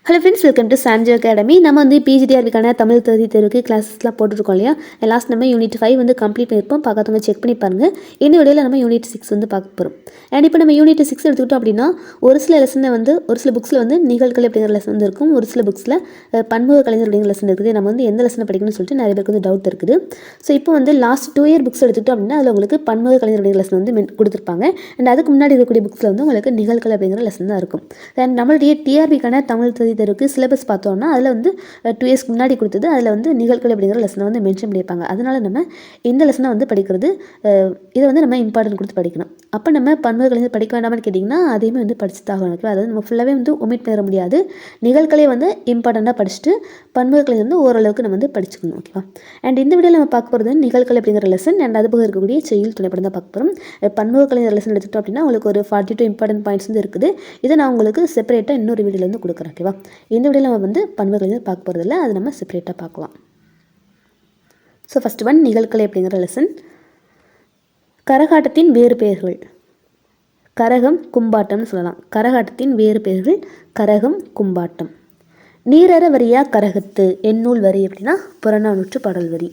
Hello friends, welcome to சான்ஜோ academy. நம்ம வந்து பிஜிடிஆர்பிக்கான தமிழ் தகுதி தேர்வுக்கு கிளாஸஸ்லாம் போட்டுருக்கோம் இல்லையா. லாஸ்ட் நம்ம யூனிட் 5 வந்து கம்ப்ளீட் பண்ணியிருப்போம். பார்க்காதவங்க செக் பண்ணி பாருங்கள். இந்த வீடியோவில் நம்ம யூனிட் 6 வந்து பார்க்க போகிறோம். அண்ட் இப்போ நம்ம யூனிட் 6 எடுத்துக்கிட்டோம் அப்படின்னா ஒரு சில லெசனை வந்து ஒரு சில புக்ஸில் வந்து நிகழ்கலை அப்படிங்கிற லெசன் வந்து இருக்கும். ஒரு சில புக்ஸில் பன்முக கலைஞர் அப்படிங்கிற லெசன் இருக்குது. நம்ம வந்து எந்த லெசனை படிக்கணும்னு சொல்லிட்டு நிறைய பேருக்கு வந்து டவுட் இருக்குது. ஸோ இப்போ வந்து லாஸ்ட் 2 இயர் புக்ஸ் எடுத்துக்கிட்டோம் அப்படின்னா அதில் உங்களுக்கு பன்முக கலைஞர் அப்படிங்கிற லெசன் வந்து கொடுத்துருப்பாங்க. அண்ட் அதுக்கு முன்னாடி இருக்கக்கூடிய புக்ஸில் வந்து உங்களுக்கு நிகழ்கலை அப்படிங்கிற லெசன் தான் இருக்கும். அண்ட் நம்மளுடைய டிஆர்பிக்கான தமிழ் தகுதி தேர்வுக்கு சிலபஸ் பார்த்தோம்னா அதில் வந்து 2 இயர்ஸ்க்கு முன்னாடி கொடுத்தது. அதில் வந்து நிகழ்கலை அப்படிங்கிற லெசனை வந்து மென்ஷன் பண்ணியிருப்பாங்க. அதனால் நம்ம இந்த லெசனை வந்து படிக்கிறது இதை வந்து நம்ம இம்பார்ட்டன்ட் கொடுத்து படிக்கணும். அப்போ நம்ம பன்முக கலைஞர் படிக்க வேண்டாம்னு கேட்டிங்கன்னா அதையுமே வந்து படிச்சு தாகணும். அதாவது நம்ம ஃபுல்லாகவே வந்து ஒமிட் பண்ண முடியாது. நிகழ்கலை வந்து இம்பார்ட்டண்ட்டாக படிச்சுட்டு பன்முக கலைஞர் வந்து ஓரளவுக்கு நம்ம வந்து படிச்சுக்கணும். ஓகேவா. அண்ட் இந்த வீடியோவில் நம்ம பார்க்க போகிறது நிகழ்கலை அப்படிங்கிற லெசன். அண்ட் அது போக இருக்கக்கூடிய செய்யுள் துணைப்படம் தான் பார்க்க போகிறோம். பன்முக கலைஞர் லெசன் எடுத்துக்கிட்டோம் அப்படின்னா உங்களுக்கு ஒரு 42 இம்பார்ட்டன்ட் பாயிண்ட்ஸ் வந்து இருக்குது. இதை நான் உங்களுக்கு செப்பரேட்டாக இன்னொரு வீடியோவில் வந்து கொடுக்குறேன். ஓகேவா. இந்த வீடியோவில் நம்ம வந்து பன்முக கலைஞர் பார்க்க போகிறதில்ல, அது நம்ம செப்பரேட்டாக பார்க்கலாம். ஸோ ஃபஸ்ட் ஒன் நிகழ்கலை அப்படிங்கிற லெசன். கரகாட்டத்தின் வேறு பெயர்கள். கரகம், கும்பாட்டம்னு சொல்லலாம். கரகாட்டத்தின் வேறு பெயர்கள் கரகம், கும்பாட்டம். நீரற வரியா கரகத்து எண்ணூல் வரி அப்படின்னா புறநானூற்று பாடல் வரி.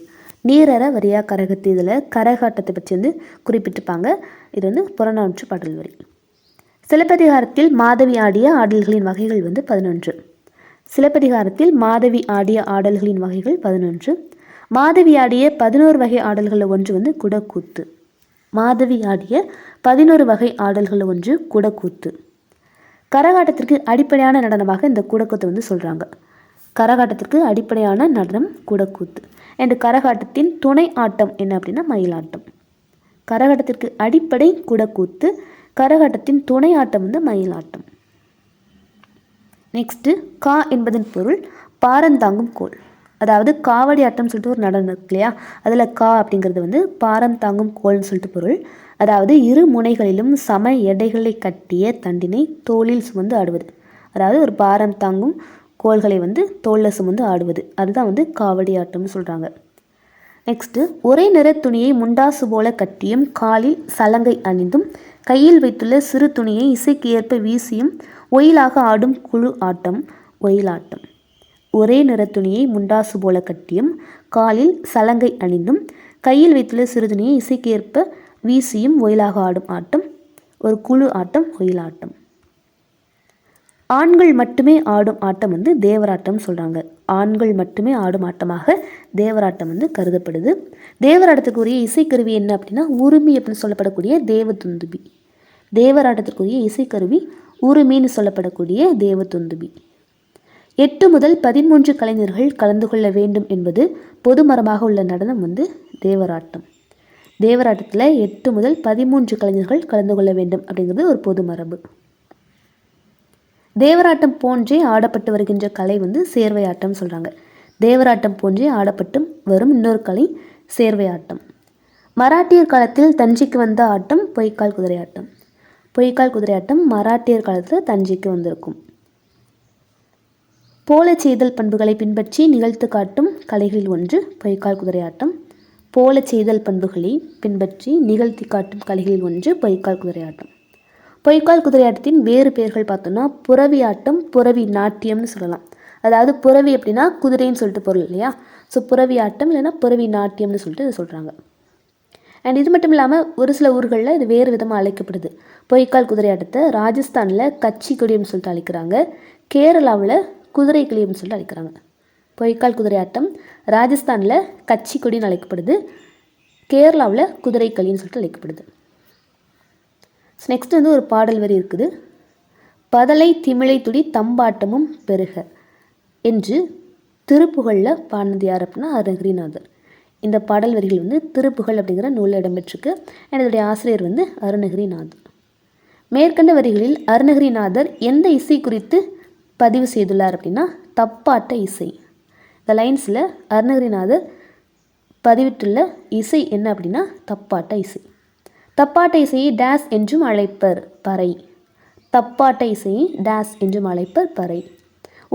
நீரற வரியா கரகத்து, இதில் கரகாட்டத்தை பற்றி வந்து குறிப்பிட்டிருப்பாங்க. இது வந்து புறநானூற்று பாடல் வரி. சிலப்பதிகாரத்தில் மாதவி ஆடிய ஆடல்களின் வகைகள் வந்து 11. சிலப்பதிகாரத்தில் மாதவி ஆடிய ஆடல்களின் வகைகள் 11. மாதவி ஆடிய 11 வகை ஆடல்களில் ஒன்று வந்து குடக்கூத்து. மாதவி ஆடிய 11 வகை ஆடல்களில் ஒன்று குடக்கூத்து. கரகாட்டத்திற்கு அடிப்படையான நடனமாக இந்த குடக்கூத்து வந்து சொல்கிறாங்க. கரகாட்டத்திற்கு அடிப்படையான நடனம் குடக்கூத்து. அண்ட் கரகாட்டத்தின் துணை ஆட்டம் என்ன அப்படின்னா மயிலாட்டம். கரகாட்டத்திற்கு அடிப்படை குடக்கூத்து, கரகாட்டத்தின் துணை ஆட்டம் வந்து மயிலாட்டம். நெக்ஸ்ட்டு கா என்பதன் பொருள் பாரந்தாங்கும் கோல். அதாவது காவடி ஆட்டம்னு சொல்லிட்டு ஒரு நடனம் இருக்கு இல்லையா, அதில் கா அப்படிங்கிறது வந்து பாரம் தாங்கும் கோல்னு சொல்லிட்டு பொருள். அதாவது இரு முனைகளிலும் சம எடைகளை கட்டிய தண்டினை தோளில் சுமந்து ஆடுவது. அதாவது ஒரு பாரம் தாங்கும் கோல்களை வந்து தோளில் சுமந்து ஆடுவது, அதுதான் வந்து காவடி ஆட்டம்னு சொல்கிறாங்க. நெக்ஸ்ட்டு ஒரே நிற துணியை முண்டாசு போல கட்டியும் காலில் சலங்கை அணிந்தும் கையில் வைத்துள்ள சிறு துணியை இசைக்கு ஏற்ப வீசியும் ஒயிலாக ஆடும் குழு ஆட்டம் ஒயிலாட்டம். ஒரே நிற துணியை முண்டாசு போல கட்டியும் காலில் சலங்கை அணிந்தும் கையில் வைத்துள்ள சிறு துணியை இசைக்கு ஏற்ப வீசியும் ஒயிலாக ஆடும் ஆட்டம் ஒரு குழு ஆட்டம் ஒயிலாட்டம். ஆண்கள் மட்டுமே ஆடும் ஆட்டம் வந்து தேவராட்டம் சொல்கிறாங்க. ஆண்கள் மட்டுமே ஆடும் ஆட்டமாக தேவராட்டம் வந்து கருதப்படுது. தேவராட்டத்துக்குரிய இசைக்கருவி என்ன அப்படின்னா உருமி அப்படின்னு சொல்லப்படக்கூடிய தேவதுந்துபி. தேவராட்டத்திற்குரிய இசைக்கருவி உருமின்னு சொல்லப்படக்கூடிய தேவதுந்துபி. 8 முதல் 13 கலைஞர்கள் கலந்து கொள்ள வேண்டும் என்பது பொதுமரமாக உள்ள நடனம் வந்து தேவராட்டம். தேவராட்டத்தில் 8 முதல் 13 கலைஞர்கள் கலந்து கொள்ள வேண்டும் அப்படிங்கிறது ஒரு பொது மரபு. தேவராட்டம் போன்றே ஆடப்பட்டு வருகின்ற கலை வந்து சேர்வையாட்டம் சொல்கிறாங்க. தேவராட்டம் போன்றே ஆடப்பட்டு வரும் இன்னொரு கலை சேர்வையாட்டம். மராட்டியர் காலத்தில் தஞ்சைக்கு வந்த ஆட்டம் பொய்க்கால் குதிரை ஆட்டம். பொய்க்கால் குதிரை ஆட்டம் மராட்டியர் காலத்தில் தஞ்சைக்கு வந்திருக்கும். போல செய்தல் பண்புகளை பின்பற்றி நிகழ்த்து காட்டும் கலைகளில் ஒன்று பொய்க்கால் குதிரை ஆட்டம். போல செய்தல் பண்புகளை பின்பற்றி நிகழ்த்தி காட்டும் கலைகளில் ஒன்று பொய்க்கால் குதிரை ஆட்டம். பொய்க்கால் குதிரை ஆட்டத்தின் வேறு பெயர்கள் பார்த்தோம்னா புறவி ஆட்டம், புறவி நாட்டியம்னு சொல்லலாம். அதாவது புறவி அப்படின்னா குதிரைன்னு சொல்லிட்டு பொருள் இல்லையா. ஸோ புறவி ஆட்டம் இல்லைன்னா புறவி நாட்டியம்னு சொல்லிட்டு இதை சொல்கிறாங்க. அண்ட் இது மட்டும் இல்லாமல் ஒரு சில ஊர்களில் இது வேறு விதமாக அழைக்கப்படுது. பொய்க்கால் குதிரை ஆட்டத்தை ராஜஸ்தானில் கச்சி கொடின்னு சொல்லிட்டு அழைக்கிறாங்க. கேரளாவில் குதிரை கிளியம்னு சொல்லிட்டு அழைக்கிறாங்க. பொய்க்கால் குதிரை ஆட்டம் ராஜஸ்தானில் கச்சி கொடின்னு அழைக்கப்படுது. கேரளாவில் குதிரை களின்னு சொல்லிட்டு அழைக்கப்படுது. நெக்ஸ்ட் வந்து ஒரு பாடல் வரி இருக்குது. பதலை திமிழை துடி தம்பாட்டமும் பெருக என்று திருப்புகழில் பாடினது யார் அப்படின்னா அருணகிரிநாதர். இந்த பாடல் வரிகள் வந்து திருப்புகழ் அப்படிங்கிற நூலில் இடம்பெற்றிருக்கு. அண்ட் இதோடைய ஆசிரியர் வந்து அருணகிரிநாதர். மேற்கண்ட வரிகளில் அருணகிரிநாதர் எந்த இசை குறித்து பதிவு செய்துள்ளார் அப்படின்னா தப்பாட்ட இசை. இந்த லைன்ஸில் அருணகிரிநாதர் பதிவிட்டுள்ள இசை என்ன அப்படின்னா தப்பாட்ட இசை. தப்பாட்ட இசையை டேஸ் என்றும் அழைப்பர் பறை. தப்பாட்ட இசையை டேஸ் என்றும் அழைப்பர் பறை.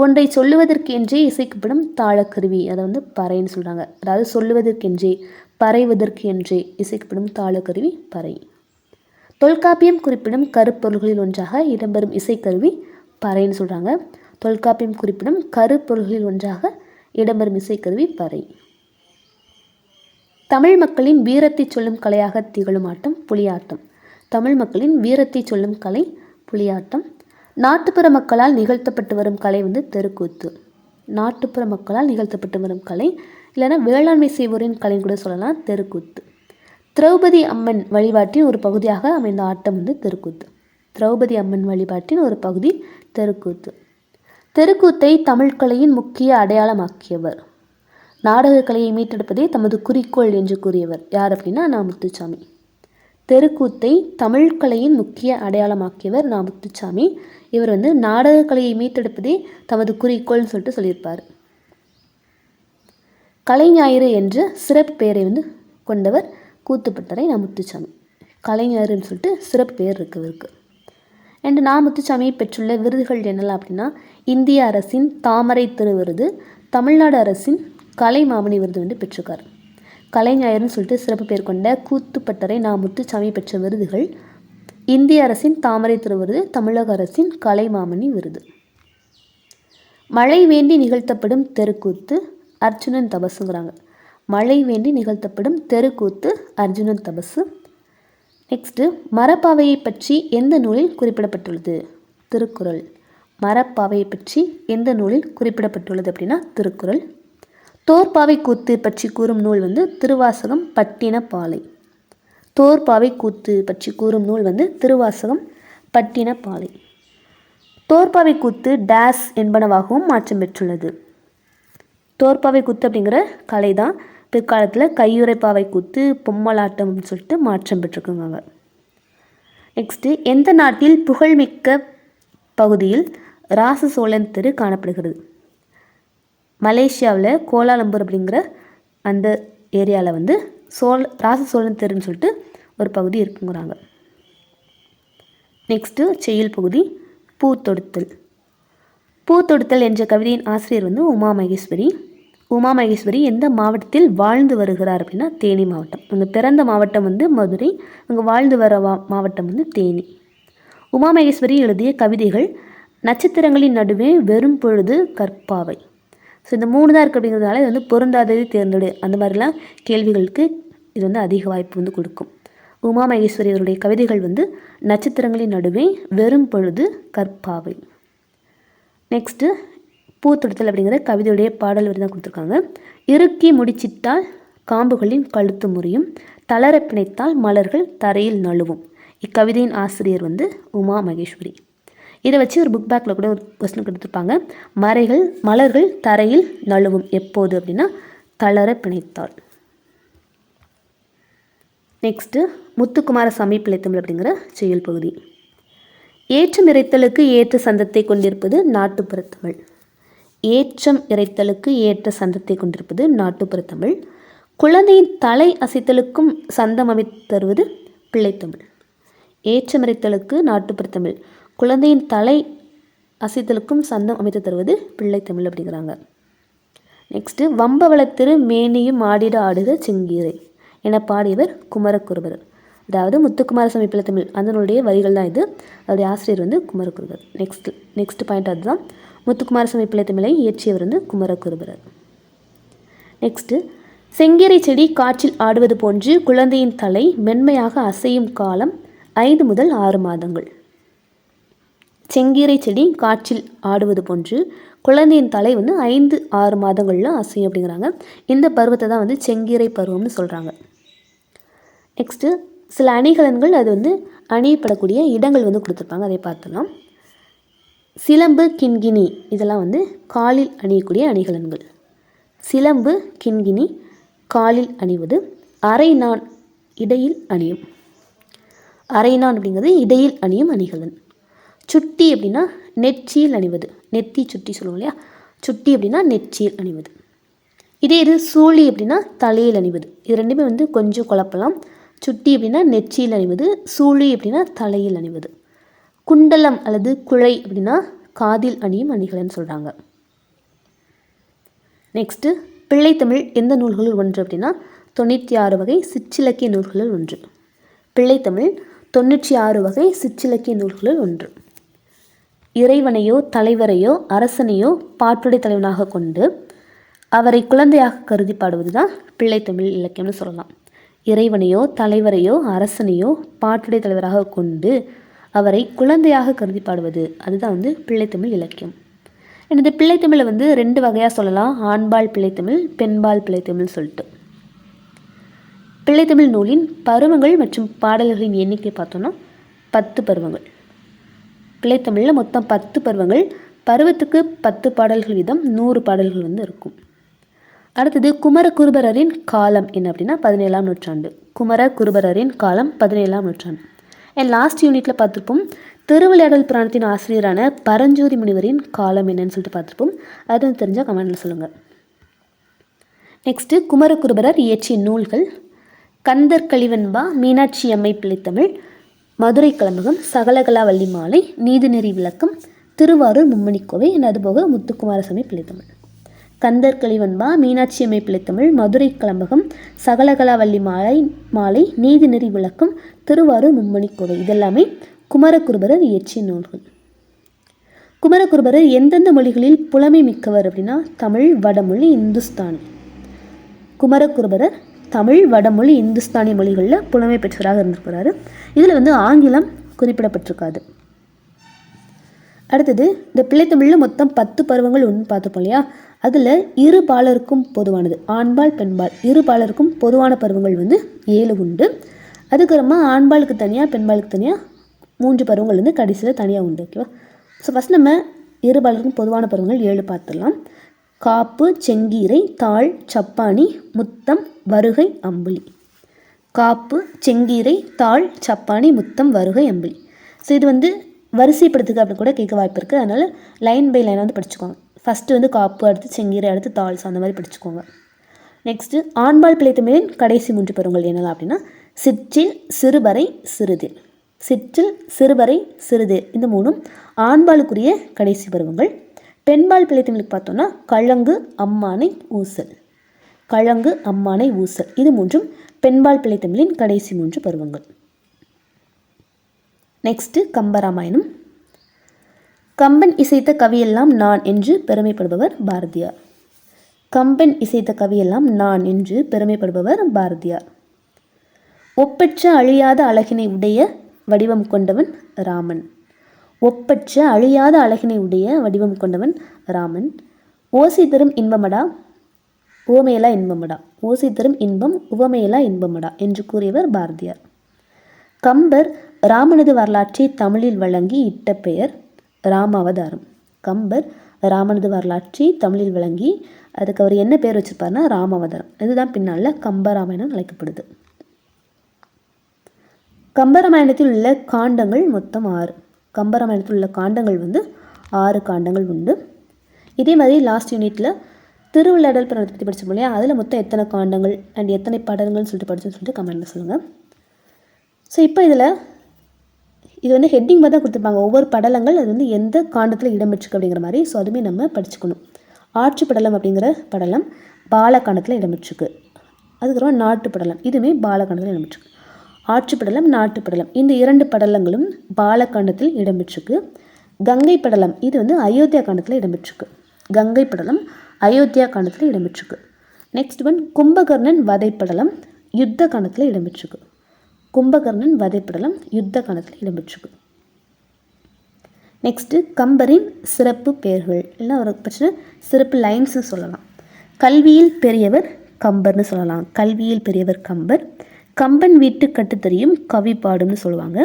ஒன்றை சொல்லுவதற்கென்றே இசைக்கப்படும் தாளக்கருவி, அதை வந்து பறைன்னு சொல்கிறாங்க. அதாவது சொல்லுவதற்கென்றே பறைவதற்கு என்றே இசைக்கப்படும் தாளக்கருவி பறை. தொல்காப்பியம் குறிப்பிடும் கருப்பொருள்களில் ஒன்றாக இடம்பெறும் இசைக்கருவி பறைன்னு சொல்கிறாங்க. தொல்காப்பியம் குறிப்பிடும் கருப்பொருள்களில் ஒன்றாக இடம்பெறும் இசைக்கருவி பறை. தமிழ் மக்களின் வீரத்தை சொல்லும் கலையாக திகழும் ஆட்டம் புலியாட்டம். தமிழ் மக்களின் வீரத்தை சொல்லும் கலை புலியாட்டம். நாட்டுப்புற மக்களால் நிகழ்த்தப்பட்டு வரும் கலை தெருக்கூத்து. நாட்டுப்புற மக்களால் நிகழ்த்தப்பட்டு வரும் கலை இல்லைன்னா வேளாண்மை செய்வோரின் கலை கூட சொல்லலாம் தெருக்கூத்து. திரௌபதி அம்மன் வழிபாட்டின் ஒரு பகுதியாக அமைந்த ஆட்டம் தெருக்கூத்து. திரௌபதி அம்மன் வழிபாட்டின் ஒரு பகுதி தெருக்கூத்து. தெருக்கூத்தை தமிழ் கலையின் முக்கிய அடையாளமாக்கியவர். நாடகக்கலையை மீட்டெடுப்பதே தமது குறிக்கோள் என்று கூறியவர் யார் அப்படின்னா நா. முத்துசாமி. தெருக்கூத்தை தமிழ் கலையின் முக்கிய அடையாளமாக்கியவர் நா. முத்துசாமி. இவர் நாடகக்கலையை மீட்டெடுப்பதே தமது குறிக்கோள்னு சொல்லிட்டு சொல்லியிருப்பார். கலைஞாயிறு என்ற சிறப்பு பெயரை கொண்டவர் கூத்துப்பட்டறை நா. முத்துசாமி. கலைஞாயிறுன்னு சொல்லிட்டு சிறப்பு பெயர் இருக்கு. அண்ட் நா. முத்துசாமி பெற்றுள்ள விருதுகள் என்னெல்லாம் அப்படின்னா இந்திய அரசின் தாமரை திரு விருது, தமிழ்நாடு அரசின் கலைமாமணி விருது பெற்றிருக்கார். கலைஞாயிறுன்னு சொல்லிட்டு சிறப்பு பெயர் கொண்ட கூத்துப்பட்டறை நா. முத்துசாமி பெற்ற விருதுகள் இந்திய அரசின் தாமரை திரு விருது, தமிழக அரசின் கலைமாமணி விருது. மழை வேண்டி நிகழ்த்தப்படும் தெருக்கூத்து அர்ஜுனன் தபசுங்கிறாங்க. மழை வேண்டி நிகழ்த்தப்படும் தெருக்கூத்து அர்ஜுனன் தபசு. நெக்ஸ்ட்டு மரப்பாவையை பற்றி எந்த நூலில் குறிப்பிடப்பட்டுள்ளது? திருக்குறள். மரப்பாவையை பற்றி எந்த நூலில் குறிப்பிடப்பட்டுள்ளது அப்படின்னா திருக்குறள். தோற்பாவை கூத்து பற்றி கூறும் நூல் திருவாசகம் பட்டினப்பாலை. தோற்பாவை கூத்து பற்றி கூறும் நூல் திருவாசகம் பட்டினப்பாலை. தோற்பாவை கூத்து டேஸ் என்பனவாகவும் மாற்றம் பெற்றுள்ளது. தோற்பாவை கூத்து அப்படிங்கிற கலை தான் பிற்காலத்தில் கையுறைப்பாவை கூத்து, பொம்மலாட்டம்னு சொல்லிட்டு மாற்றம் பெற்றுக்குங்க. நெக்ஸ்ட்டு எந்த நாட்டில் புகழ்மிக்க பகுதியில் ராச சோழன் தெரு காணப்படுகிறது? மலேசியாவில் கோலாலம்பூர் அப்படிங்கிற அந்த ஏரியாவில் ராச சோழன் தெருன்னு சொல்லிட்டு ஒரு பகுதி இருக்குங்கிறாங்க. நெக்ஸ்ட்டு செயல் பகுதி பூத்தொடுத்தல். பூத்தொடுத்தல் என்ற கவிதையின் ஆசிரியர் உமா மகேஸ்வரி. உமா மகேஸ்வரி எந்த மாவட்டத்தில் வாழ்ந்து வருகிறார் அப்படின்னா தேனி மாவட்டம். இவங்க பிறந்த மாவட்டம் மதுரை, இவங்க வாழ்ந்து வர மாவட்டம் தேனி. உமா மகேஸ்வரி எழுதிய கவிதைகள் நட்சத்திரங்களின் நடுவே வெறும் பொழுது கற்பாவை. ஸோ இந்த 3 தான் இருக்குது அப்படிங்கிறதுனால இது பொருந்தாதது தேர்ந்தெடு அந்த மாதிரிலாம் கேள்விகளுக்கு இது அதிக வாய்ப்பு கொடுக்கும். உமா மகேஸ்வரி அவருடைய கவிதைகள் நட்சத்திரங்களின் நடுவே வெறும் பொழுது கற்பாவை. நெக்ஸ்ட்டு பூத்தொடுத்தல் அப்படிங்கிற கவிதையுடைய பாடல் வரி தான் கொடுத்துருக்காங்க. இறுக்கி முடிச்சிட்டால் காம்புகளின் கழுத்து முறியும், தளர பிணைத்தால் மலர்கள் தரையில் நழுவும். இக்கவிதையின் ஆசிரியர் உமா மகேஸ்வரி. இதை வச்சு ஒரு புக் பேக்கில் கூட ஒரு கொஸ்டின் கொடுத்துருப்பாங்க. மலர்கள் தரையில் நழுவும் எப்போது அப்படின்னா தளர பிணைத்தால். நெக்ஸ்ட்டு முத்துக்குமாரசாமி பிள்ளைத்தமிழ் அப்படிங்கிற செயல் பகுதி. ஏற்றம் இறைத்தலுக்கு ஏற்ற சந்தத்தை கொண்டிருப்பது நாட்டுப்புறத்தமிழ். ஏற்றம் இறைத்தலுக்கு ஏற்ற சந்தத்தை கொண்டிருப்பது நாட்டுப்புறத்தமிழ். குழந்தையின் தலை அசைத்தலுக்கும் சந்தம் அமைத்து தருவது பிள்ளைத்தமிழ். ஏற்றம் இறைத்தலுக்கு நாட்டுப்புறத்தமிழ், குழந்தையின் தலை அசைத்தலுக்கும் சந்தம் அமைத்து தருவது பிள்ளைத்தமிழ் அப்படிங்கிறாங்க. நெக்ஸ்ட்டு வம்பவளத்திரு மேனியும் ஆடிட ஆடுக செங்கீரை என பாடியவர் குமரகுருபரர். அதாவது முத்துக்குமாரசாமி பிள்ளைத்தமிழ் அதனுடைய வரிகள் தான் இது. அதோடைய ஆசிரியர் குமரகுருபரர். நெக்ஸ்ட் பாயிண்ட் அதுதான். முத்துக்குமாரசாமி பிள்ளைத்தமிழை இயற்றியவர் குமரகுருபரர். நெக்ஸ்ட்டு செங்கீரை செடி காற்றில் ஆடுவது போன்று குழந்தையின் தலை மென்மையாக அசையும் காலம் 5 முதல் 6 மாதங்கள். செங்கீரை செடி காற்றில் ஆடுவது போன்று குழந்தையின் தலை 5-6 மாதங்களில் அசையும் அப்படிங்கிறாங்க. இந்த பருவத்தை தான் செங்கீரை பருவம்னு சொல்கிறாங்க. நெக்ஸ்ட்டு சில அணிகலன்கள் அது அணியப்படக்கூடிய இடங்கள் கொடுத்துருப்பாங்க, அதை பார்த்துலாம். சிலம்பு, கிண்கிணி இதெல்லாம் காலில் அணியக்கூடிய அணிகலன்கள். சிலம்பு, கிண்கிணி காலில் அணிவது. அரைநான் இடையில் அணியும். அரைநான் அப்படிங்கிறது இடையில் அணியும் அணிகலன். சுட்டி அப்படின்னா நெற்றியில் அணிவது. நெத்தி சுட்டி சொல்லுவோம் இல்லையா, சுட்டி அப்படின்னா நெற்றியில் அணிவது. இது சூழி அப்படின்னா தலையில் அணிவது. இது ரெண்டுமே கொஞ்சம் குழப்பலாம். சுட்டி அப்படின்னா நெற்றியில் அணிவது, சூழி அப்படின்னா தலையில் அணிவது. குண்டலம் அல்லது குழை அப்படின்னா காதில் அணியும் அணிகலன்னு சொல்கிறாங்க. நெக்ஸ்ட்டு பிள்ளைத்தமிழ் எந்த நூல்களில் ஒன்று அப்படின்னா 96 வகை சிற்றிலக்கிய நூல்களில் ஒன்று. பிள்ளைத்தமிழ் 96 வகை சிற்றிலக்கிய நூல்களில் ஒன்று. இறைவனையோ தலைவரையோ அரசனையோ பாட்டுடை தலைவனாக கொண்டு அவரை குழந்தையாக கருதி பாடுவது தான் பிள்ளைத்தமிழ் இலக்கியம்னு சொல்லலாம். இறைவனையோ தலைவரையோ அரசனையோ பாட்டுடை தலைவராக கொண்டு அவரை குழந்தையாக கருதி பாடுவது அதுதான் வந்து பிள்ளைத்தமிழ் இலக்கியம். இந்த பிள்ளைத்தமிழை வந்து 2 வகையாக சொல்லலாம். ஆண்பால் பிள்ளைத்தமிழ், பெண்பால் பிள்ளைத்தமிழ் சொல்லிட்டு. பிள்ளைத்தமிழ் நூலின் பருவங்கள் மற்றும் பாடல்களின் எண்ணிக்கை பார்த்தோன்னா 10 பருவங்கள். பிள்ளைத்தமிழில் மொத்தம் 10 பருவங்கள். பருவத்துக்கு 10 பாடல்கள் வீதம் 100 பாடல்கள் வந்து இருக்கும். அடுத்தது குமரகுருபரரின் காலம் என்ன அப்படின்னா 17ஆம் நூற்றாண்டு. குமரகுருபரரின் காலம் 17ஆம் நூற்றாண்டு. லாஸ்ட் யூனிட்டில் பார்த்துருப்போம் திருவிளையாடல் புராணத்தின் ஆசிரியரான பரஞ்சோதி முனிவரின் காலம் என்னன்னு சொல்லிட்டு பார்த்துருப்போம். அது வந்து தெரிஞ்சால் கமெண்டில் சொல்லுங்கள். நெக்ஸ்ட்டு குமரகுருபரர் இயற்றிய நூல்கள் கந்தர் கலிவெண்பா, மீனாட்சி அம்மை பிள்ளைத்தமிழ், மதுரை கலம்பகம், சகலகலா வள்ளி மாலை, நீதிநெறி விளக்கம், திருவாரூர் மும்மணிக்கோவை, அதுபோக முத்துக்குமாரசாமி பிள்ளைத்தமிழ். கந்தர் கலிவெண்பா, மீனாட்சி அம்மை பிள்ளைத்தமிழ், மதுரை கலம்பகம், சகலகலா வள்ளி மாலை, நீதிநெறி விளக்கம், திருவாரூர் மும்மணிக்கோவை இதெல்லாமே குமரகுருபரர் இயற்றிய நூல்கள். குமரகுருபரர் எந்தெந்த மொழிகளில் புலமை மிக்கவர் அப்படின்னா தமிழ், வடமொழி, இந்துஸ்தானி. குமரகுருபரர் தமிழ், வடமொழி, இந்துஸ்தானி மொழிகளில் புலமை பெற்றவராக இருந்திருக்கிறாரு. இதில் வந்து ஆங்கிலம் குறிப்பிடப்பட்டிருக்காது. அடுத்தது இந்த பிள்ளைத்தமிழில் மொத்தம் 10 பருவங்கள் ஒன்று பார்த்துப்போம் இல்லையா. அதில் இரு பாலருக்கும் பொதுவானது ஆண்பால் பெண்பால் இரு பாலருக்கும் பொதுவான பருவங்கள் வந்து 7 உண்டு. அதுக்கப்புறமா ஆண்பாலுக்கு தனியாக பெண்பாலுக்கு தனியாக 3 பருவங்கள் வந்து கடைசியில் தனியாக உண்டு. ஓகேவா. ஸோ ஃபஸ்ட் நம்ம இரு பாலருக்கும் பொதுவான பருவங்கள் 7 பார்த்துடலாம். காப்பு, செங்கீரை, தாழ், சப்பானி, முத்தம், வருகை, அம்புலி. காப்பு, செங்கீரை, தாழ், சப்பானி, முத்தம், வருகை, அம்புலி. ஸோ இது வந்து வரிசைப்படுத்துக்கு அப்படி கூட கேட்க வாய்ப்பு இருக்குது. அதனால் லைன் பை லைனாக வந்து படிச்சுக்கோங்க. ஃபஸ்ட்டு வந்து காப்பு, அடுத்து செங்கீரை, அடுத்து தாள், அந்த மாதிரி படிச்சுக்கோங்க. நெக்ஸ்ட்டு ஆண்பால் பிள்ளைத்தமிழின் கடைசி 3 பருவங்கள் என்னலாம் அப்படின்னா சிற்றில், சிறுபறை, சிறுதேர். சிற்றில், சிறுபறை, சிறுதேர் இந்த 3ம் ஆண்பாலுக்குரிய கடைசி பருவங்கள். பெண்பால் பிள்ளைத்தமிழுக்கு பார்த்தோன்னா கழங்கு, அம்மானை, ஊசல். கழங்கு, அம்மானை, ஊசல் இது 3ம் பெண்பால் பிள்ளைத்தமிழின் கடைசி 3 பருவங்கள். நெக்ஸ்ட்டு கம்பராமாயணம். கம்பன் இசைத்த கவியெல்லாம் நான் என்று பெருமைப்படுபவர் பாரதியார். கம்பன் இசைத்த கவியெல்லாம் நான் என்று பெருமைப்படுபவர் பாரதியார். ஒப்பற்ற அழியாத அழகினை உடைய வடிவம் கொண்டவன் ராமன். ஒப்பற்ற அழியாத அழகினை உடைய வடிவம் கொண்டவன் ராமன். ஓசை தரும் இன்பமடா உவமையலா இன்பமடா, ஓசை தரும் இன்பம் உவமையலா இன்பமடா என்று கூறியவர் பாரதியார். கம்பர் ராமனது வரலாற்றை தமிழில் வழங்கி இட்ட பெயர் ராமாவதாரம். கம்பர் ராமனது வரலாற்றை தமிழில் வழங்கி அதுக்கு அவர் என்ன பேர் வச்சிருப்பாருன்னா ராமாவதாரம். இதுதான் பின்னால் கம்பராமாயணம் அழைக்கப்படுது. கம்பராமாயணத்தில் உள்ள காண்டங்கள் மொத்தம் 6. கம்பராமாயணத்தில் உள்ள காண்டங்கள் வந்து 6 காண்டங்கள் உண்டு. இதே மாதிரி லாஸ்ட் யூனிட்டில் திருவிளையாடல் புராணத்தை பற்றி படிச்சோம் இல்லையா, அதில் மொத்தம் எத்தனை காண்டங்கள் அண்ட் எத்தனை பாடல்கள்னு சொல்லிட்டு படிச்சுன்னு சொல்லிட்டு கமெண்ட்டில் சொல்லுங்கள். ஸோ இப்போ இது வந்து ஹெட்டிங் மாதிரி தான் கொடுத்துருப்பாங்க. ஒவ்வொரு படலங்கள் அது வந்து எந்த காண்டத்தில் இடம்பெற்றிருக்கு அப்படிங்கிற மாதிரி. ஸோ அதுவுமே நம்ம படிச்சுக்கணும். ஆட்சி படலம் அப்படிங்கிற படலம் பாலகாண்டத்தில் இடம்பெற்றிருக்கு. அதுக்கப்புறம் நாட்டு படலம் இதுவுமே பாலகாண்டத்தில் இடம்பெற்றிருக்கு. ஆட்சி படலம், நாட்டு படலம் இந்த 2 படலங்களும் பாலகாண்டத்தில் இடம்பெற்றிருக்கு. கங்கை படலம் இது வந்து அயோத்தியா காண்டத்தில் இடம்பெற்றிருக்கு. கங்கை படலம் அயோத்தியா காண்டத்தில் இடம்பெற்றிருக்கு. நெக்ஸ்ட் ஒன் கும்பகர்ணன் வதைப்படலம் யுத்த காண்டத்தில் இடம்பெற்றிருக்கு. கும்பகர்ணன் வதைப்படலம் யுத்த காண்டத்தில் இடம்பெற்றிருக்கு. நெக்ஸ்ட்டு கம்பரின் சிறப்பு பெயர்கள் இல்லை ஒரு பிரச்சனை சிறப்பு லைன்ஸு சொல்லலாம். கல்வியில் பெரியவர் கம்பர்னு சொல்லலாம். கல்வியில் பெரியவர் கம்பர். கம்பன் வீட்டு கட்டு தெரியும் கவி பாடும்னு சொல்லுவாங்க.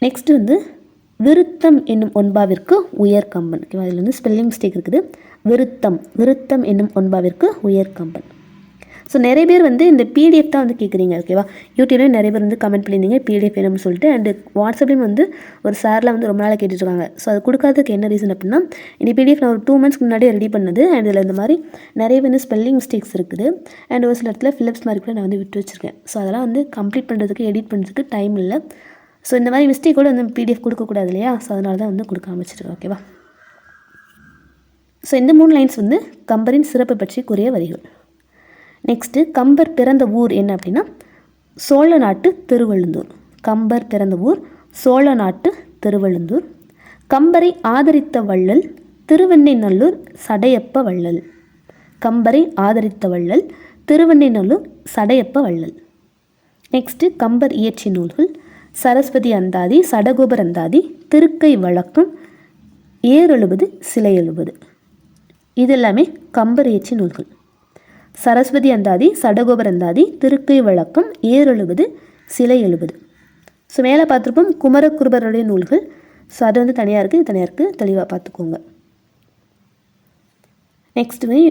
நெக்ஸ்ட்டு வந்து விருத்தம் என்னும் ஒன்பாவிற்கு உயர் கம்பன். ஓகேவா, அதில் வந்து ஸ்பெல்லிங் மிஸ்டேக் இருக்குது. விருத்தம் என்னும் ஒன்பாவிற்கு உயர் கம்பன். ஸோ நிறைய பேர் வந்து இந்த பிடிஎஃப் தான் வந்து கேட்குறீங்க. ஓகேவா, யூடியூப்லேயும் நிறைய பேர் வந்து கமெண்ட் பண்ணியிருந்தீங்க பிடிஎஃப் வேணும்னு சொல்லிட்டு. அண்டு வாட்ஸ்அப்லேயும் வந்து ஒரு சார்லாம் வந்து ரொம்ப நாளாக கேட்டுட்ருக்காங்க. ஸோ அது கொடுக்காததுக்கு என்ன ரீசன் அப்படின்னா இந்த பிடிஎஃப் நான் ஒரு 2 மந்த்ஸ்க்கு முன்னாடியே ரெடி பண்ணது. அண்ட் இதில் இந்த மாதிரி நிறைய வந்து ஸ்பெல்லிங் மிஸ்டேக்ஸ் இருக்குது. அண்ட் ஒரு சில இடத்துல ஃபிலிப்ஸ் மாதிரி கூட நான் வந்து விட்டு வச்சுருக்கேன். ஸோ அதெல்லாம் வந்து கம்ப்ளீட் பண்ணுறதுக்கு எடிட் பண்ணுறதுக்கு டைம் இல்லை. ஸோ இந்த மாதிரி மிஸ்டேக் கூட வந்து பிடிஎஃப் கொடுக்கக்கூடாது இல்லையா. ஸோ அதனால தான் வந்து கொடுக்க ஆரம்பிச்சிருக்கேன். ஓகேவா. ஸோ இந்த 3 லைன்ஸ் வந்து கம்பரின் சிறப்பு பற்றி கூறிய வரிகள். நெக்ஸ்ட்டு கம்பர் பிறந்த ஊர் என்ன அப்படின்னா சோழ நாட்டு திருவழுந்தூர். கம்பர் பிறந்த ஊர் சோழ நாட்டு திருவழுந்தூர். கம்பரை ஆதரித்த வள்ளல் திருவெண்ணெய்நல்லூர் சடையப்ப வள்ளல். கம்பரை ஆதரித்த வள்ளல் திருவெண்ணெய்நல்லூர் சடையப்ப வள்ளல். நெக்ஸ்ட்டு கம்பர் இயற்றிய நூல்கள் சரஸ்வதி அந்தாதி, சடகோபர் அந்தாதி, திருக்கை வழக்கம், ஏறெழுபது, சிலை எழுபது. இது எல்லாமே கம்பர் இயற்றிய நூல்கள். சரஸ்வதி அந்தாதி, சடகோபர் அந்தாதி, திருக்கை வழக்கம், ஏறெழுபது, சிலை எழுபது. ஸோ மேலே பார்த்துருப்போம் குமரகுருபருடைய நூல்கள். ஸோ அது வந்து தனியாக இருக்குது, தெளிவாக பார்த்துக்கோங்க. நெக்ஸ்ட் வந்து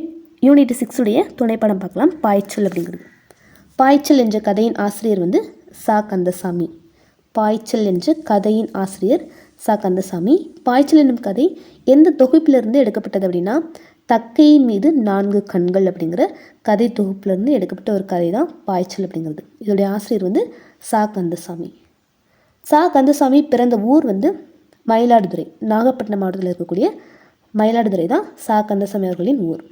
யூனிட் 6 துணைப்படம் பார்க்கலாம். பாய்ச்சல் அப்படிங்கிறது. பாய்ச்சல் என்ற கதையின் ஆசிரியர் வந்து சா கந்தசாமி. பாய்ச்சல் என்ற கதையின் ஆசிரியர் சா கந்தசாமி. பாய்ச்சல் என்னும் கதை எந்த தொகுப்பிலிருந்து எடுக்கப்பட்டது அப்படின்னா தக்கையின் மீது 4 கண்கள் அப்படிங்கிற கதை தொகுப்பிலிருந்து எடுக்கப்பட்ட ஒரு கதை தான் பாய்ச்சல் அப்படிங்கிறது. இதோடைய ஆசிரியர் வந்து சா கந்தசாமி. சா கந்தசாமி பிறந்த ஊர் வந்து மயிலாடுதுறை, நாகப்பட்டினம் மாவட்டத்தில் இருக்கக்கூடிய மயிலாடுதுறை தான் சா கந்தசாமி அவர்களின் ஊர்.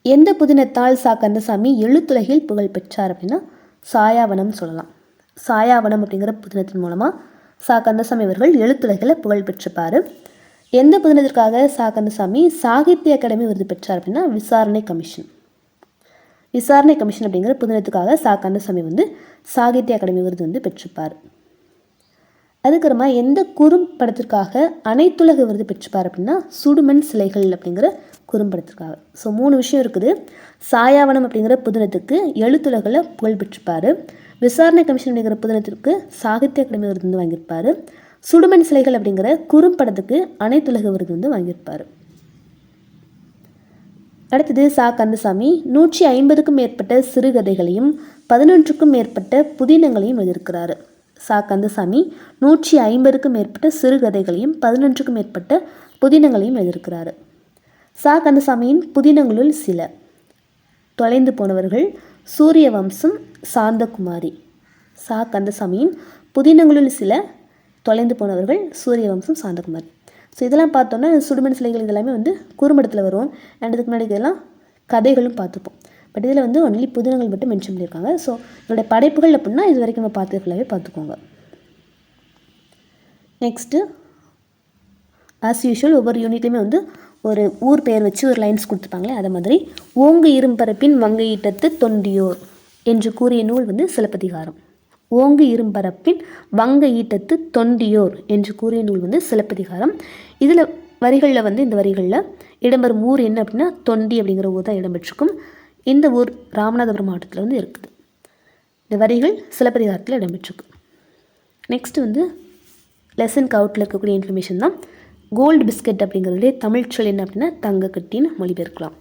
எந்த புதினத்தால் சா கந்தசாமி எழுத்துலகில் புகழ் பெற்றார் அப்படின்னா சாயாவனம் சொல்லலாம். சாயாவனம் அப்படிங்கிற புதினத்தின் மூலமாக சா கந்தசாமி அவர்கள் எழுத்துலகில் புகழ் பெற்றிருப்பார். எந்த புதினத்திற்காக சா கந்தசாமி சாகித்ய அகாடமி விருது பெற்றார் அப்படின்னா விசாரணை கமிஷன். விசாரணை கமிஷன் அப்படிங்கிற புதினத்துக்காக சா கந்தசாமி வந்து சாகித்ய அகாடமி விருது வந்து பெற்றிருப்பார். அதுக்கப்புறமா எந்த குறும்படத்திற்காக அனைத்துலக விருது பெற்றிருப்பார் அப்படின்னா சுடுமண் சிலைகள் அப்படிங்கிற குறும்படத்திற்காக. ஸோ 3 விஷயம் இருக்குது. சாயாவனம் அப்படிங்கிற புதினத்துக்கு எழுத்துலகில் புகழ் பெற்றிருப்பார். விசாரணை கமிஷன் அப்படிங்கிற புதினத்திற்கு சாகித்ய அகாடமி விருது வந்து வாங்கியிருப்பார். சுடுமண் சிலைகள் அப்படிங்கிற குறும்படத்துக்கு அனைத்துலக விருது வந்து வாங்கியிருப்பார். அடுத்தது சா கந்தசாமி 150க்கும் மேற்பட்ட சிறுகதைகளையும் 11க்கும் மேற்பட்ட புதினங்களையும் எழுதியிருக்கிறார். சா கந்தசாமி 150க்கும் மேற்பட்ட சிறுகதைகளையும் 11க்கும் மேற்பட்ட புதினங்களையும் எழுதியிருக்கிறார். சா கந்தசாமியின் புதினங்களுள் சில: தொலைந்து போனவர்கள், சூரிய வம்சம், சாந்தகுமாரி. சா கந்தசாமியின் புதினங்களுள் சில, தொலைந்து போனவர்கள், சூரிய வம்சம், சாந்தகுமாரி. ஸோ இதெல்லாம் பார்த்தோன்னா சுடுமண் சிலைகள் இதெல்லாமே வந்து குறும்படத்தில் வரும். அண்ட் இதுக்கு முன்னாடி இதெல்லாம் கதைகளும் பார்த்துப்போம். பட் இதில் வந்து ஒன்லி புதினங்கள் மட்டும் மென்ஷன் பண்ணியிருக்காங்க. ஸோ இதோடைய படைப்புகள் அப்படின்னா இது வரைக்கும் நம்ம பார்த்து ஃபுல்லாகவே பார்த்துக்கோங்க. நெக்ஸ்ட்டு ஆஸ் யூஷுவல் ஒவ்வொரு யூனிட்லையுமே வந்து ஒரு ஊர் பெயர் வச்சு ஒரு லைன்ஸ் கொடுத்துருப்பாங்களே, அதை மாதிரி ஓங்கு இரும்பரப்பின் வங்கையீட்டத்து தொண்டியோர் என்று கூறிய நூல் வந்து சிலப்பதிகாரம். ஓங்கு இரும்பரப்பின் வங்க ஈட்டத்து தொண்டியோர் என்று கூறிய நூல் வந்து சிலப்பதிகாரம். இதில் வரிகளில் வந்து இந்த வரிகளில் இடம்பெறும் ஊர் என்ன அப்படின்னா தொண்டி அப்படிங்கிற ஊர் தான் இடம்பெற்றிருக்கும். இந்த ஊர் ராமநாதபுரம் மாவட்டத்தில் வந்து இருக்குது. இந்த வரிகள் சிலப்பதிகாரத்தில் இடம்பெற்றிருக்கு. நெக்ஸ்ட்டு வந்து லெசனுக்கு அவுட்டில் இருக்கக்கூடிய இன்ஃபர்மேஷன் தான். கோல்டு பிஸ்கெட் அப்படிங்கிறதுலே தமிழ் சொல் என்ன அப்படின்னா தங்க கட்டின்னு மொழிபெயர்க்கலாம்.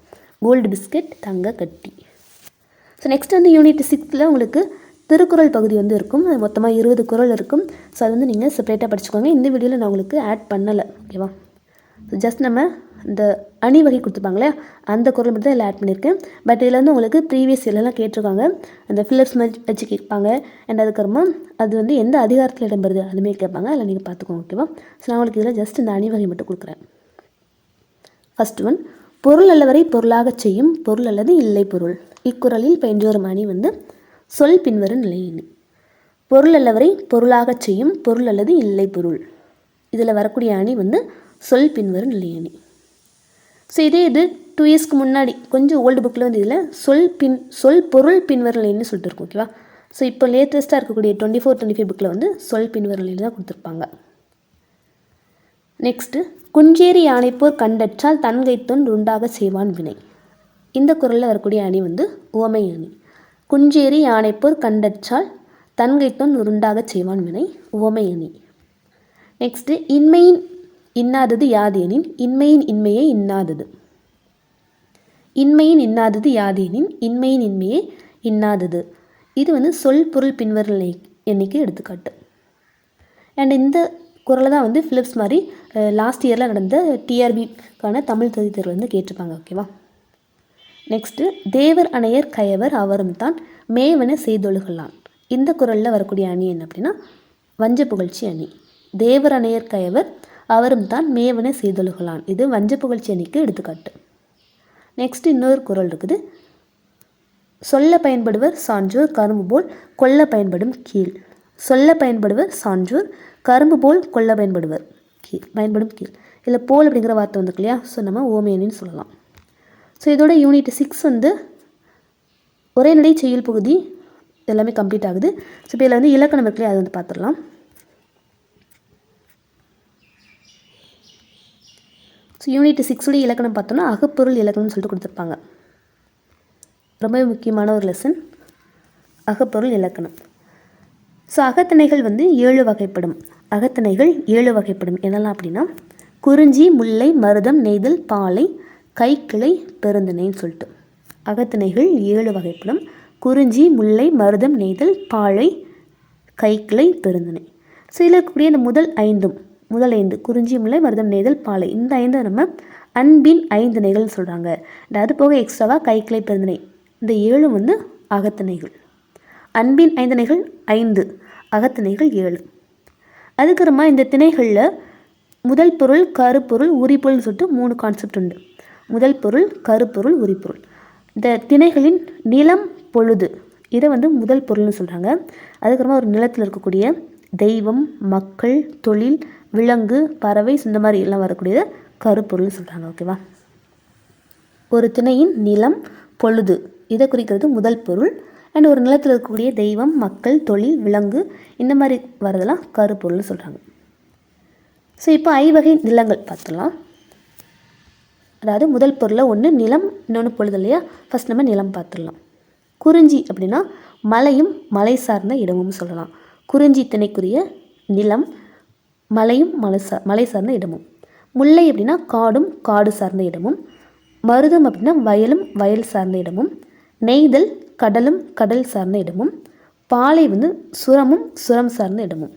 கோல்டு பிஸ்கெட், தங்க கட்டி. ஸோ நெக்ஸ்ட் வந்து யூனிட் 6 உங்களுக்கு திருக்குறள் பகுதி வந்து இருக்கும். மொத்தமாக 20 குறள் இருக்கும். ஸோ அது வந்து நீங்கள் செப்பரேட்டாக படிச்சுக்கோங்க. இந்த வீடியோவில் நான் உங்களுக்கு ஆட் பண்ணலை, ஓகேவா? ஸோ ஜஸ்ட் நம்ம இந்த அணி வகை கொடுத்துருப்பாங்களே அந்த குறள் மட்டும் தான் இதில் ஆட் பண்ணியிருக்கேன். பட் இதில் வந்து உங்களுக்கு ப்ரீவியஸ் இயர்லாம் கேட்டிருக்காங்க. அந்த ஃபில்லப்ஸ் மாதிரி வச்சு கேட்பாங்க. அண்ட் அதுக்கப்புறமா அது வந்து எந்த அதிகாரத்தில் இடம்பெறுது அதுமாரி கேட்பாங்க. அதில் நீங்கள் பார்த்துக்கோங்க, ஓகேவா? ஸோ நான் உங்களுக்கு இதில் ஜஸ்ட் இந்த அணி வகை மட்டும் கொடுக்குறேன். ஃபர்ஸ்ட் ஒன், பொருள் அல்லவரை பொருளாகச் செய்யும் பொருள் அல்லது இல்லை பொருள். இக்குறளில் பயின்றோரும் அணி வந்து சொல் பின்வரும் நிலையினி. பொருள் அல்லவரை பொருளாகச் செய்யும் பொருள் அல்லது இல்லை பொருள். இதில் வரக்கூடிய அணி வந்து சொல் பின்வரும் நிலையணி. ஸோ இதே இது 2 இயர்ஸ்க்கு முன்னாடி கொஞ்சம் ஓல்டு புக்கில் வந்து இதில் சொல் பொருள் பின்வரும் நிலைன்னு சொல்லிட்டு இருக்கும், ஓகேவா? ஸோ இப்போ லேட்டஸ்ட்டாக இருக்கக்கூடிய 24-25 புக்கில் வந்து சொல் பின்வரும் நிலையில் தான் கொடுத்துருப்பாங்க. நெக்ஸ்ட்டு, குஞ்சேரி யானைப்போர் கண்டற்றால் தன்கைத்தொன் உண்டாக செய்வான் வினை. இந்த குறளில் வரக்கூடிய அணி வந்து உவமை அணி. குஞ்சேரி யானைப்போர் கண்டற்றால் தன்கைத்தொன் உருண்டாக செய்வான் வினை, உவமை அணி. நெக்ஸ்ட்டு, இன்மையின் இன்னாதது யாதேனின் இன்மையின் இன்மையே இன்னாதது. இன்மையின் இன்னாதது யாதேனின் இன்மையின் இன்மையே இன்னாதது. இது வந்து சொல் பொருள் பின்வரும் எண்ணிக்கை எடுத்துக்காட்டு. அண்ட் இந்த குறளை தான் வந்து ஃபிலிப்ஸ் மாதிரி லாஸ்ட் இயரில் நடந்த டிஆர்பிக்கான தமிழ் தகுதி தேர்வு வந்து கேட்டிருப்பாங்க, ஓகேவா? நெக்ஸ்ட்டு, தேவர் அணையர் கயவர் அவரும் தான் மேவன செய்தொழுகலான். இந்த குறளில் வரக்கூடிய அணி என்ன அப்படின்னா வஞ்ச புகழ்ச்சி அணி. தேவர் அணையர் கயவர் அவரும் தான் மேவன செய்தொழுகலான். இது வஞ்ச புகழ்ச்சி அணிக்கு எடுத்துக்காட்டு. நெக்ஸ்ட் இன்னொரு குறள் இருக்குது. சொல்ல பயன்படுவர் சான்றோர் கரும்பு போல் கொல்ல பயன்படும் கீழ். சொல்ல பயன்படுவர் சான்றோர் கரும்பு போல் கொல்ல பயன்படும் கீழ் இதில் போல் அப்படிங்கிற வார்த்தை வந்துருக்கு இல்லையா, ஸோ நம்ம ஓமேனின்னு சொல்லலாம். ஸோ இதோட யூனிட் 6 வந்து ஒரே நடை செய்யுள் பகுதி எல்லாமே கம்ப்ளீட் ஆகுது. ஸோ இப்போ இதில் வந்து இலக்கணம் இருக்கு இல்லையா, அதை வந்து பார்த்துடலாம். ஸோ யூனிட் 6 இலக்கணம் பார்த்தோன்னா அகப்பொருள் இலக்கணம்னு சொல்லிட்டு கொடுத்துருப்பாங்க. ரொம்ப முக்கியமான ஒரு லெசன் அகப்பொருள் இலக்கணம். ஸோ அகத்திணைகள் வந்து 7 வகைப்படும். அகத்திணைகள் 7 வகைப்படும். என்னெல்லாம் அப்படின்னா குறிஞ்சி, முல்லை, மருதம், நெய்தல், பாலை, கைக்கிளை, பெருந்திணைன்னு சொல்லிட்டு அகத்திணைகள் 7 வகைப்படும். குறிஞ்சி, முல்லை, மருதம், நெய்தல், பாலை, கைக்கிளை, பெருந்திணை. ஸோ இதில் இருக்கக்கூடிய இந்த முதல் 5 குறிஞ்சி, முல்லை, மருதம், நெய்தல், பாலை, இந்த 5 நம்ம அன்பின் 5 திணைகள்னு சொல்கிறாங்க. அது போக எக்ஸ்ட்ராவாக கைக்கிளை, பெருந்திணை, இந்த 7 வந்து அகத்திணைகள். அன்பின் 5 திணைகள் 5, அகத்திணைகள் 7. அதுக்கப்புறமா இந்த திணைகளில் முதல் பொருள், கருப்பொருள், உரிப்பொருள்னு சொல்லிட்டு 3 கான்செப்ட் உண்டு. முதல் பொருள், கருப்பொருள், உரிப்பொருள். இந்த திணைகளின் நிலம், பொழுது, இதை வந்து முதல் பொருள்னு சொல்கிறாங்க. அதுக்கப்புறமா ஒரு நிலத்தில் இருக்கக்கூடிய தெய்வம், மக்கள், தொழில், விலங்கு, பறவை, இந்த மாதிரி எல்லாம் வரக்கூடியதை கருப்பொருள்னு சொல்கிறாங்க. ஓகேவா? ஒரு திணையின் நிலம், பொழுது இதை குறிக்கிறது முதல் பொருள். அண்ட் ஒரு நிலத்தில் இருக்கக்கூடிய தெய்வம், மக்கள், தொழில், விலங்கு, இந்த மாதிரி வரதெல்லாம் கருப்பொருள்னு சொல்கிறாங்க. ஸோ இப்போ ஐவகை நிலங்கள் பார்த்துடலாம். அதாவது முதல் பொருளில் ஒன்று நிலம், இன்னொன்று பொழுது இல்லையா. ஃபஸ்ட் நம்ம நிலம் பார்த்துடலாம். குறிஞ்சி அப்படின்னா மலையும் மலை சார்ந்த இடமும் சொல்லலாம். குறிஞ்சி திணைக்குரிய நிலம் மலையும் மலை சார்ந்த இடமும். முல்லை அப்படின்னா காடும் காடு சார்ந்த இடமும். மருதம் அப்படின்னா வயலும் வயல் சார்ந்த இடமும். நெய்தல் கடலும் கடல் சார்ந்த இடமும். பாலை வந்து சுரமும் சுரம் சார்ந்த இடமும்.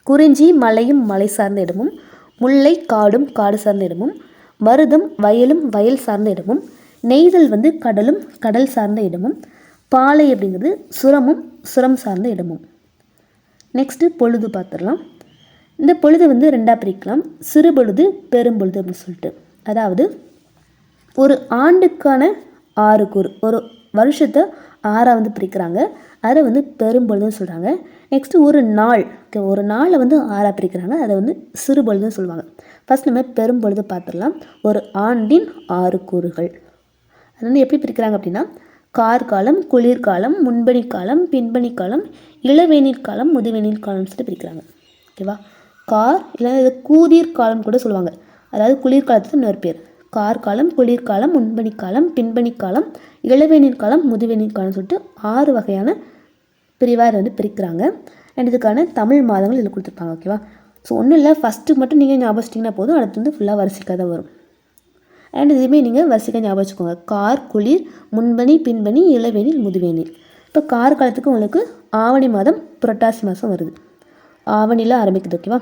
குறிஞ்சி மலையும் மலை சார்ந்த இடமும். முல்லை காடும் காடு சார்ந்த இடமும். மருதம் வயலும் வயல் சார்ந்த இடமும். நெய்தல் வந்து கடலும் கடல் சார்ந்த இடமும். பாலை அப்படிங்கிறது சுரமும் சுரம் சார்ந்த இடமும். நெக்ஸ்ட்டு பொழுது பார்த்துடலாம். இந்த பொழுது வந்து 2ஆக பிரிக்கலாம். சிறு பொழுது, பெரும்பொழுது அப்படின்னு சொல்லிட்டு. அதாவது ஒரு ஆண்டுக்கான 6 கூறு, ஒரு வருஷத்தை 6ஆக வந்து பிரிக்கிறாங்க. அதை வந்து பெரும்பொழுதுன்னு சொல்கிறாங்க. நெக்ஸ்ட்டு ஒரு நாளை வந்து 6ஆக பிரிக்கிறாங்க. அதை வந்து சிறு பொழுதுன்னு சொல்லுவாங்க. ஃபஸ்ட் நம்ம பெரும்பொழுது பார்த்துடலாம். ஒரு ஆண்டின் 6 கூறுகள். அது வந்து எப்படி பிரிக்கிறாங்க அப்படின்னா கார்காலம், குளிர்காலம், முன்பனி காலம், பின்பனி காலம், இளவேநீர் காலம், முதுவேநீர் காலம்னு சொல்லிட்டு பிரிக்கிறாங்க. ஓகேவா? இல்லை இது கூதிர் காலம் கூட சொல்லுவாங்க. அதாவது குளிர்காலத்துக்கு இன்னொரு பேர். கார்காலம், குளிர்காலம், முன்பனி காலம், பின்பனி காலம், இளவேநீர் காலம், முதுவேநீர் காலம்னு சொல்லிட்டு 6 வகையான பிரிவாக வந்து பிரிக்கிறாங்க. அண்ட் இதுக்கான தமிழ் மாதங்கள் இதில் கொடுத்துருப்பாங்க. ஓகேவா? ஸோ ஒன்றும் இல்லை, ஃபஸ்ட்டு மட்டும் நீங்கள் ஞாபகம் வச்சிட்டிங்கன்னா போதும். அடுத்து வந்து ஃபுல்லாக வரிசைக்காக தான் வரும். அண்ட் இதுவுமே நீங்கள் வரிசைக்காக ஞாபகம் வச்சுக்கோங்க. கார், குளிர், முன்பனி, பின்பனி, இளவேநீர், முதுவேநீர். இப்போ கார் காலத்துக்கு உங்களுக்கு ஆவணி மாதம், புரட்டாசி மாதம் வருது. ஆவணியில் ஆரம்பிக்குது. ஓகேவா?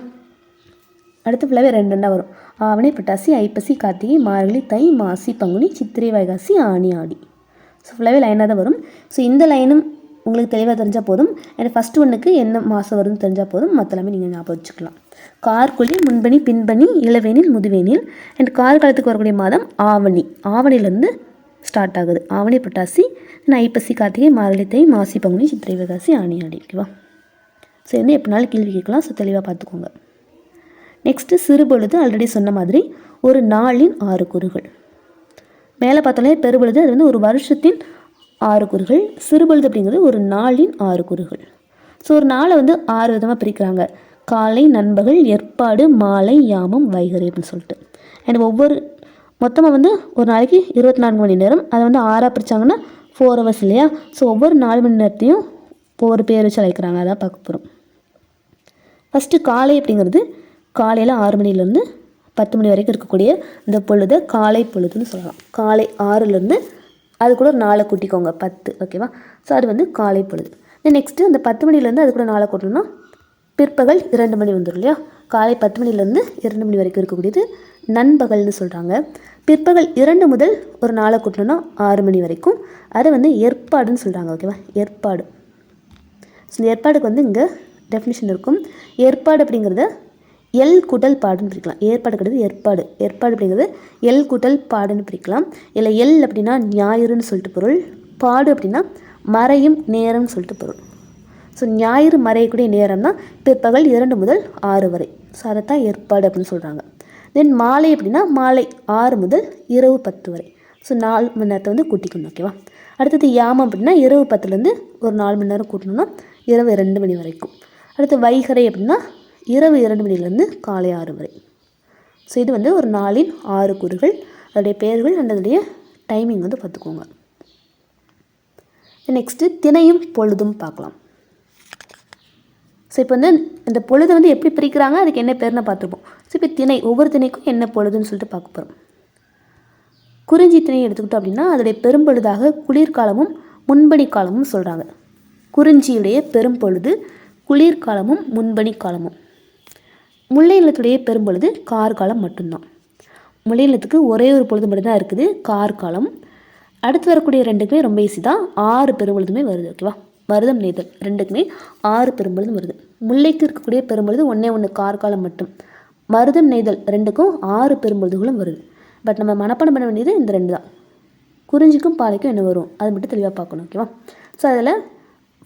அடுத்து ஃபுல்லாகவே 2 வரும். ஆவணி, புரட்டாசி, ஐப்பசி, கார்த்திகை, மார்கழி, தை, மாசி, பங்குனி, சித்திரை, வைகாசி, ஆனி, ஆடி. ஸோ ஃபுல்லாகவே லைனாக தான் வரும். ஸோ இந்த லைனும் உங்களுக்கு தெளிவாக தெரிஞ்சால் போதும். அண்ட் ஃபஸ்ட்டு ஒன்றுக்கு என்ன மாதம் வருதுன்னு தெரிஞ்சால் போதும். மற்ற எல்லாமே நீங்கள் ஞாபகம் வச்சுக்கலாம். கார்குழி, முன்பனி, பின்பனி, இளவேனில், முதுவேனில். அண்ட் காலத்துக்கு வரக்கூடிய மாதம் ஆவணி. ஆவணிலேருந்து ஸ்டார்ட் ஆகுது. ஆவணி, புரட்டாசி, ஐப்பசி, கார்த்திகை, மார்கழி, தை, மாசி, பங்குனி, சித்திரை, வைகாசி, ஆனி, ஆடி. ஓகேவா? ஸோ வந்து எப்படினாலும் கேள்வி கேட்கலாம். ஸோ தெளிவாக பார்த்துக்கோங்க. நெக்ஸ்ட்டு சிறுபொழுது ஆல்ரெடி சொன்ன மாதிரி ஒரு நாளின் 6 கூறுகள். மேலே பார்த்தாலே பெருபொழுது அது வந்து ஒரு வருஷத்தின் 6 கூறுகள். சிறுபொழுது அப்படிங்கிறது ஒரு நாளின் 6 கூறுகள். ஸோ ஒரு நாளை வந்து 6 விதமாக பிரிக்கிறாங்க. காலை, நண்பகல், ஏற்பாடு, மாலை, யாமம், வைகறை அப்படின்னு சொல்லிட்டு. அண்ட் மொத்தமாக வந்து ஒரு நாளைக்கு 24 மணி நேரம். அதை வந்து 6ஆக பிரித்தாங்கன்னா 4 hours இல்லையா. ஸோ ஒவ்வொரு 4 மணி நேரத்தையும் ஒவ்வொரு பேர் வச்சு அழைக்கிறாங்க. அதான் பார்க்க போகிறோம். ஃபஸ்ட்டு காலை அப்படிங்கிறது காலையில் 6 மணிலேருந்து 10 மணி வரைக்கும் இருக்கக்கூடிய இந்த பொழுதை காலை பொழுதுன்னு சொல்லலாம். காலை 6லேருந்து அது கூட ஒரு 4 கூட்டிக்கோங்க, 10. ஓகேவா? ஸோ அது வந்து காலை பொழுது. நெக்ஸ்ட்டு அந்த 10 மணிலேருந்து அது கூட 4 கூட்டணும்னா பிற்பகல் 2 மணி வந்துடும் இல்லையா. காலை 10 மணிலேருந்து 2 மணி வரைக்கும் இருக்கக்கூடியது நண்பகல்னு சொல்கிறாங்க. பிற்பகல் 2 முதல் ஒரு 4 கூட்டணும்னா 6 மணி வரைக்கும். அதை வந்து ஏற்பாடுன்னு சொல்கிறாங்க. ஓகேவா? ஏற்பாடு. ஸோ இந்த ஏற்பாடுக்கு வந்து இங்கே டெஃபினிஷன் இருக்கும். ஏற்பாடு அப்படிங்கிறத எல் கூட்டல் பாடுன்னு பிரிக்கலாம். ஏற்பாடு கிடையாது, ஏற்பாடு. ஏற்பாடு அப்படிங்கிறது எல் கூட்டல் பாடுன்னு பிரிக்கலாம். இல்லை எல் அப்படின்னா ஞாயிறுன்னு சொல்லிட்டு பொருள். பாடு அப்படின்னா மறையும் நேரம்னு சொல்லிட்டு பொருள். ஸோ ஞாயிறு மறையக்கூடிய நேரம் தான் பிற்பகல் 2 முதல் 6 வரை. ஸோ அதை தான் ஏற்பாடு அப்படின்னு சொல்கிறாங்க. தென் மாலை அப்படின்னா மாலை 6 முதல் இரவு 10 வரை. ஸோ 4 மணி நேரத்தை வந்து கூட்டிக்கணும். ஓகேவா. அடுத்தது யாமம் அப்படின்னா இரவு 10லேருந்து ஒரு 4 மணி நேரம் கூட்டணும்னா இரவு 2 மணி வரைக்கும். அடுத்து வைகறை அப்படின்னா இரவு 2 மணிலேருந்து காலை 6 வரை. ஸோ இது வந்து ஒரு நாளின் 6 கூறுகள், அதோடைய பெயர்கள் அண்ட் அதோடைய டைமிங் வந்து பார்த்துக்கோங்க. நெக்ஸ்ட்டு திணையும் பொழுதும் பார்க்கலாம். ஸோ இப்போ வந்து இந்த பொழுது வந்து எப்படி பிரிக்கிறாங்க, அதுக்கு என்ன பேர்னு பார்த்துருப்போம். ஸோ இப்போ திணை, ஒவ்வொரு திணைக்கும் என்ன பொழுதுன்னு சொல்லிட்டு பார்க்க போகிறோம். குறிஞ்சி திணை எடுத்துக்கிட்டோம் அப்படின்னா அதோடைய பெரும்பொழுதாக குளிர்காலமும் முன்பனி காலமும் சொல்கிறாங்க. குறிஞ்சியுடைய பெரும்பொழுது குளிர்காலமும் முன்பனி காலமும். முல்லை நிலத்துடைய பெரும்பொழுது கார்காலம் மட்டும்தான். முல்லை நிலத்துக்கு ஒரே ஒரு பொழுது மட்டும்தான் இருக்குது, கார்காலம். அடுத்து வரக்கூடிய ரெண்டுக்குமே ரொம்ப ஈஸி தான், 6 பெரும்பொழுதுமே வருது. ஓகேவா. மருதம் நெய்தல் ரெண்டுக்குமே 6 பெரும்பொழுதும் வருது. முல்லைக்கு இருக்கக்கூடிய பெரும்பொழுது ஒன்று கார்காலம் மட்டும். மருதம் நெய்தல் ரெண்டுக்கும் 6 பெரும்பொழுதுகளும் வருது. பட் நம்ம மனப்பாடம் பண்ண வேண்டியது இந்த 2 தான். குறிஞ்சிக்கும் பாலைக்கும் என்ன வரும் அது மட்டும் தெளிவாக பார்க்கணும். ஓகேவா. ஸோ அதில்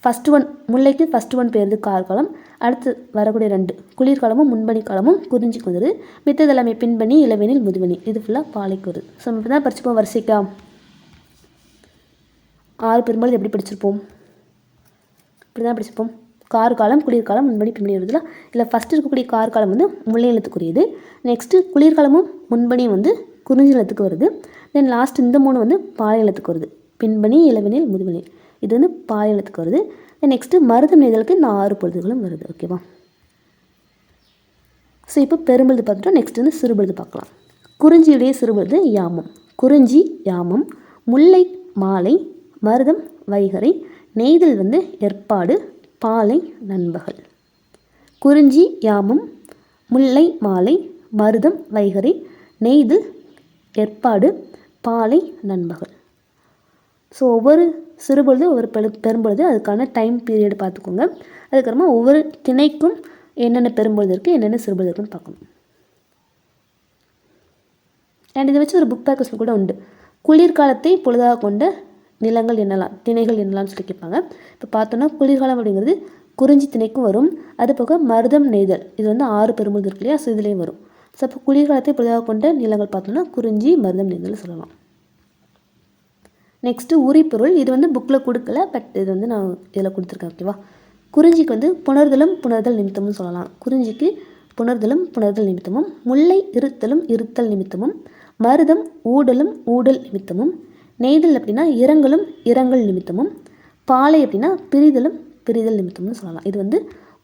ஃபஸ்ட்டு ஒன் முல்லைக்கு ஃபஸ்ட்டு ஒன் பேர் கார்காலம், அடுத்து வரக்கூடிய 2 குளிர்காலமும் முன்பனி காலமும் குறிஞ்சிக்கு வருது. மித்தது எல்லாமே பின்பனி, இளவேனில், முதுவனி, இது ஃபுல்லாக பாலைக்கு வருது. ஸோ நம்ம இப்படி தான் படிச்சுப்போம். வரிசைக்கா 6 பெரும்பொழுது எப்படி படிச்சிருப்போம், இப்படி தான் படிச்சுப்போம். கார்காலம், குளிர்காலம், முன்பனி, பின்பனி வருதுல. இல்லை ஃபஸ்ட்டு இருக்கக்கூடிய கார்காலம் வந்து முல்லை நிலத்துக்குரியது. நெக்ஸ்ட்டு குளிர்காலமும் முன்பனியும் வந்து குறிஞ்சி நிலத்துக்கு வருது. தென் லாஸ்ட் இந்த 3 வந்து பாலை நிலத்துக்கு வருது. பின்பனி, இளவேனில், முதுவனி, இது வந்து பாலை நிலத்துக்கு வருது. நெக்ஸ்ட்டு மருதம் நெய்தலுக்கு இந்த 6 பொழுதுகளும் வருது. ஓகேவா. ஸோ இப்போ பெரும்பொழுது பார்த்துட்டோம். நெக்ஸ்ட் வந்து சிறுபொழுது பார்க்கலாம். குறிஞ்சியுடைய சிறுபொழுது யாமம். குறிஞ்சி யாமம், முல்லை மாலை, மருதம் வைகறை, நெய்தல் வந்து ஏற்பாடு, பாலை நண்பகல். குறிஞ்சி யாமம், முல்லை மாலை, மருதம் வைகறை, நெய்தல் ஏற்பாடு, பாலை நண்பகல். ஸோ ஒவ்வொரு சிறுபொழுது ஒவ்வொரு பெரும்பொழுது அதுக்கான டைம் பீரியட் பார்த்துக்கோங்க. அதுக்கப்புறமா ஒவ்வொரு திணைக்கும் என்னென்ன பெரும்பொழுது இருக்குது, என்னென்ன சிறுபொழுது இருக்குன்னு பார்க்கணும். அண்ட் இதை வச்சு ஒரு புக் பேக் கொஸ்டின் கூட உண்டு. குளிர்காலத்தை பொழுதாக கொண்ட நிலங்கள் என்னலாம், திணைகள் என்னலாம்னு சொல்லி கேட்பாங்க. இப்போ பார்த்தோன்னா குளிர்காலம் அப்படிங்கிறது குறிஞ்சி திணைக்கும் வரும். அது போக மருதம் நெய்தல் இது வந்து 6 பெரும்பொழுது இருக்கு இல்லையா, ஸோ இதுலேயும் வரும். ஸோ அப்போ குளிர்காலத்தை பொழுதாக கொண்ட நிலங்கள் பார்த்தோன்னா குறிஞ்சி, மருதம், நெய்தல் சொல்லலாம். நெக்ஸ்ட்டு உரிப்பொருள், இது வந்து புக்கில் கொடுக்கல, பட் இது வந்து நான் இதில் கொடுத்துருக்கேன். ஓகேவா. குறிஞ்சிக்கு வந்து புணர்தலும் புணர்தல் நிமித்தமும் சொல்லலாம். குறிஞ்சிக்கு புணர்தலும் புணர்தல் நிமித்தமும், முல்லை இருத்தலும் இருத்தல் நிமித்தமும், மருதம் ஊடலும் ஊடல் நிமித்தமும், நெய்தல் அப்படின்னா இரங்கலும் இரங்கல் நிமித்தமும், பாலை அப்படின்னா பிரிதலும் பிரிதல் நிமித்தம்னு சொல்லலாம். இது வந்து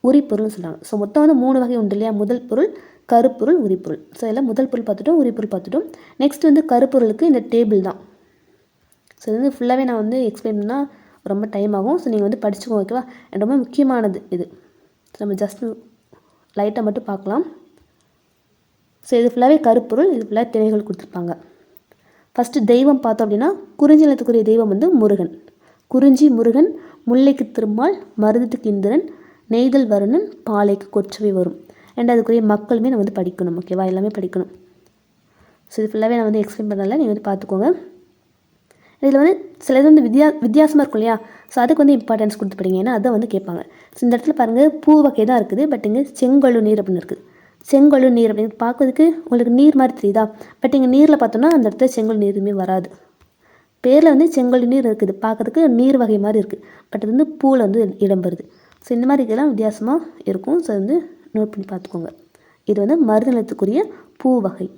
உரிப்பொருள்னு சொல்கிறாங்க. ஸோ மொத்தம் வந்து 3 வகை உண்டு இல்லையா. முதல் பொருள், கருப்பொருள், உரிப்பொருள். ஸோ எல்லாம் முதல் பொருள் பார்த்துட்டோம், உரிப்பொருள் பார்த்துட்டோம். நெக்ஸ்ட் வந்து கருப்பொருளுக்கு இந்த டேபிள் தான். ஸோ இது வந்து ஃபுல்லாகவே நான் வந்து எக்ஸ்பிளைன் பண்ணால் ரொம்ப டைம் ஆகும். ஸோ நீங்கள் வந்து படிச்சுக்கோங்க. ஓகேவா. ரொம்ப முக்கியமானது இது. நம்ம ஜஸ்ட் லைட்டாக மட்டும் பார்க்கலாம். ஸோ இது ஃபுல்லாகவே கருப்பொருள், இது ஃபுல்லாக திணைகள் கொடுத்துருப்பாங்க. ஃபஸ்ட்டு தெய்வம் பார்த்தோம் அப்படின்னா குறிஞ்சி நிலத்துக்குரிய தெய்வம் வந்து முருகன். குறிஞ்சி முருகன், முல்லைக்கு திருமால், மருதத்துக்கு இந்திரன், நெய்தல் வருணன், பாலைக்கு கொற்றவை வரும். அண்ட் அதுக்குரிய மக்களுமே நம்ம வந்து படிக்கணும். ஓகேவா. எல்லாமே படிக்கணும். ஸோ இது ஃபுல்லாகவே நான் வந்து எக்ஸ்பிளைன் பண்ணல, நீங்கள் வந்து பார்த்துக்கோங்க. இதில் வந்து சிலது வந்து வித்தியாசமாக இருக்கும் இல்லையா. ஸோ அதுக்கு வந்து இம்பார்ட்டன்ஸ் கொடுத்து படிங்க, ஏன்னா அதை வந்து கேட்பாங்க. ஸோ இந்த இடத்துல பாருங்கள் பூ வகை தான் இருக்குது, பட் இங்கே செங்கழு நீர் அப்படின்னு இருக்குது. செங்கழு நீர் அப்படின்னு பார்க்கறதுக்கு உங்களுக்கு நீர் மாதிரி தெரியுதா, பட் இங்கே நீரில் பார்த்தோன்னா அந்த இடத்துல செங்கல் நீர் எதுவுமே வராது. பேரில் வந்து செங்கல் நீர் இருக்குது, பார்க்கறதுக்கு நீர் வகை மாதிரி இருக்குது, பட் அது வந்து பூவில் வந்து இடம்பெறுது. ஸோ இந்த மாதிரி இதெல்லாம் வித்தியாசமாக இருக்கும். ஸோ வந்து நோட் பண்ணி பார்த்துக்கோங்க. இது வந்து மருத நிலத்துக்குரிய பூ வகை.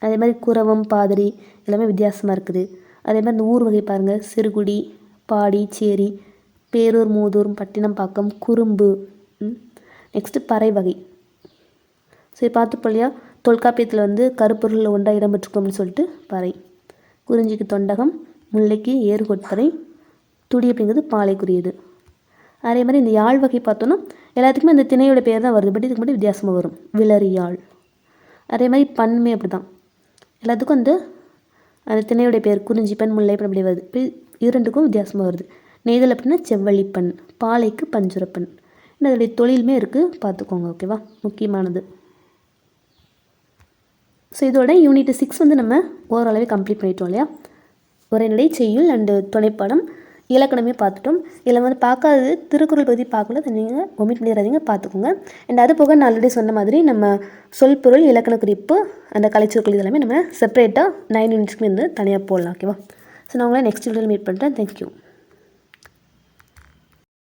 அதே மாதிரி குரவம், பாதிரி எல்லாமே வித்தியாசமாக இருக்குது. அதே மாதிரி இந்த ஊர் வகை பாருங்கள், சிறுகுடி, பாடி, சேரி, பேரூர், மூதூர், பட்டினம்பாக்கம், குறும்பு. நெக்ஸ்ட்டு பறை வகை. சரி பார்த்துப்போம் இல்லையா. தொல்காப்பியத்தில் வந்து கருப்பொருளில் ஒன்றாக இடம்பெற்றிருக்கும் அப்படின்னு சொல்லிட்டு பறை. குறிஞ்சிக்கு தொண்டகம், முல்லைக்கு ஏறுகொட்பறை, துடி அப்படிங்கிறது பாலைக்குரியது. அதே மாதிரி இந்த யாழ் வகை பார்த்தோன்னா எல்லாத்துக்குமே அந்த திணையோட பேர் தான் வருது, பட் இதுக்கு மட்டும் வித்தியாசமாக வரும். விளரி யாழ். அதே மாதிரி பன்மை அப்படி தான், எல்லாத்துக்கும் அந்த திணையோடைய பேர் குறிஞ்சி பெண், முல்லை பெண் அப்படி வருது. இப்போ இரண்டுக்கும் வித்தியாசமாக வருது. நெய்தல் அப்படின்னா செவ்வழிப்பெண், பாலைக்கு பஞ்சுரப்பெண். இன்னும் அதோடைய தொழிலுமே இருக்குது, பார்த்துக்கோங்க. ஓகேவா. முக்கியமானது. ஸோ இதோட யூனிட் 6 வந்து நம்ம ஓரளவே கம்ப்ளீட் பண்ணிட்டோம் இல்லையா. உரைநடை, செய்யுள் அண்டு துணைப்பாடம். இலக்கணமே பார்த்துட்டோம். இதில் வந்து பார்க்காதது திருக்குறள் பற்றி பார்க்கல, அதை நீங்கள் ஒமிட் பண்ணிடாதீங்க, பார்த்துக்கோங்க. அண்ட் அது போக நான் ஆல்ரெடி சொன்ன மாதிரி நம்ம சொல் பொருள் இலக்கண குறிப்பு அந்த கலைச்சொற்கள் இதெல்லாமே நம்ம செப்பரேட்டாக 9 யூனிட்ஸ்க்கு வந்து தனியாக போடலாம். ஓகேவா? ஸோ நான் உங்களை நெக்ஸ்ட் வீடியோவில் மீட் பண்ணுறேன். தேங்க்யூ.